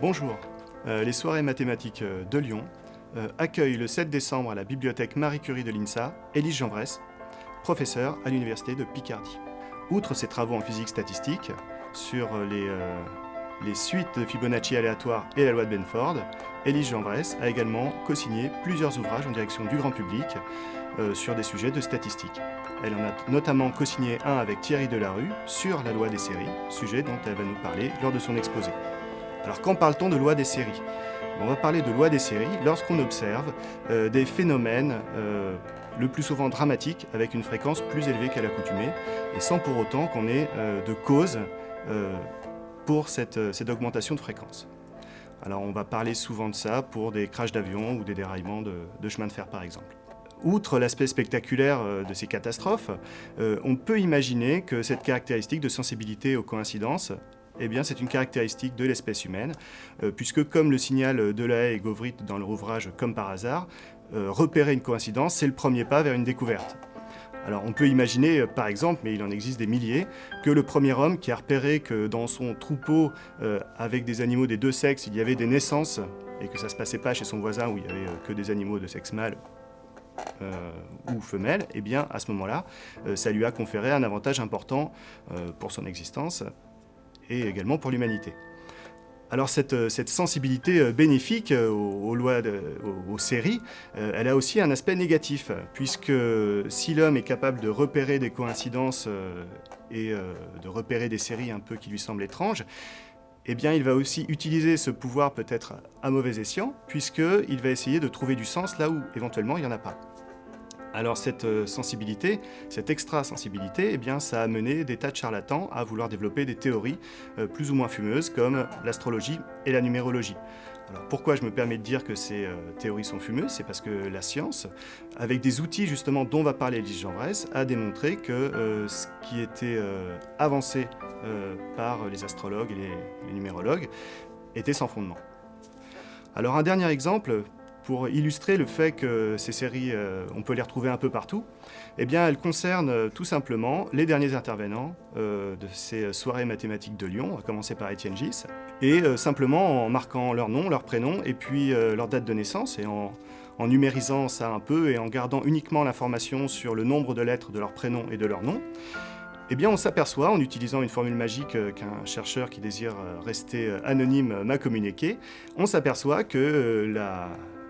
Bonjour. Les soirées mathématiques de Lyon accueillent le 7 décembre à la bibliothèque Marie Curie de l'INSA, Élise Jean-Vresse, professeure à l'Université de Picardie. Outre ses travaux en physique statistique sur les suites de Fibonacci aléatoires et la loi de Benford, Élise Jean-Vresse a également co-signé plusieurs ouvrages en direction du grand public sur des sujets de statistique. Elle en a notamment co-signé un avec Thierry Delarue sur la loi des séries, sujet dont elle va nous parler lors de son exposé. Alors quand parle-t-on de loi des séries ? On va parler de loi des séries lorsqu'on observe des phénomènes le plus souvent dramatiques avec une fréquence plus élevée qu'à l'accoutumée et sans pour autant qu'on ait de cause pour cette augmentation de fréquence. Alors on va parler souvent de ça pour des crashs d'avions ou des déraillements de chemin de fer par exemple. Outre l'aspect spectaculaire de ces catastrophes, on peut imaginer que cette caractéristique de sensibilité aux coïncidences, eh bien, c'est une caractéristique de l'espèce humaine, puisque comme le signalent Delahaye et Govrit dans leur ouvrage Comme par hasard, repérer une coïncidence, c'est le premier pas vers une découverte. Alors on peut imaginer, par exemple, mais il en existe des milliers, que le premier homme qui a repéré que dans son troupeau, avec des animaux des deux sexes, il y avait des naissances, et que ça ne se passait pas chez son voisin où il n'y avait que des animaux de sexe mâle, ou femelle, eh bien à ce moment-là, ça lui a conféré un avantage important pour son existence et également pour l'humanité. Alors cette sensibilité bénéfique aux séries, elle a aussi un aspect négatif, puisque si l'homme est capable de repérer des coïncidences et de repérer des séries un peu qui lui semblent étranges, eh bien, il va aussi utiliser ce pouvoir peut-être à mauvais escient, puisqu'il va essayer de trouver du sens là où éventuellement il n'y en a pas. Alors cette sensibilité, cette extra-sensibilité, eh bien, ça a mené des tas de charlatans à vouloir développer des théories plus ou moins fumeuses comme l'astrologie et la numérologie. Alors pourquoi je me permets de dire que ces théories sont fumeuses ? C'est parce que la science, avec des outils justement dont va parler Élise Jean-Vresse, a démontré que ce qui était avancé par les astrologues et les numérologues était sans fondement. Alors un dernier exemple, pour illustrer le fait que ces séries, on peut les retrouver un peu partout, eh bien, elles concernent tout simplement les derniers intervenants de ces soirées mathématiques de Lyon, à commencer par Étienne Gis, et simplement en marquant leur nom, leur prénom, et puis leur date de naissance, et en numérisant ça un peu, et en gardant uniquement l'information sur le nombre de lettres de leur prénom et de leur nom, eh bien, on s'aperçoit, en utilisant une formule magique qu'un chercheur qui désire rester anonyme m'a communiquée, on s'aperçoit que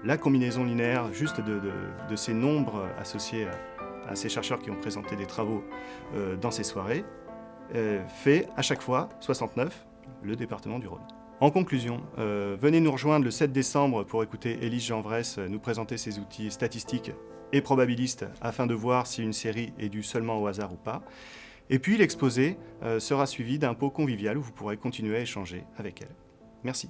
la combinaison linéaire juste de ces nombres associés à ces chercheurs qui ont présenté des travaux dans ces soirées fait à chaque fois 69, le département du Rhône. En conclusion, venez nous rejoindre le 7 décembre pour écouter Élise Jean-Vresse nous présenter ses outils statistiques et probabilistes afin de voir si une série est due seulement au hasard ou pas. Et puis l'exposé sera suivi d'un pot convivial où vous pourrez continuer à échanger avec elle. Merci.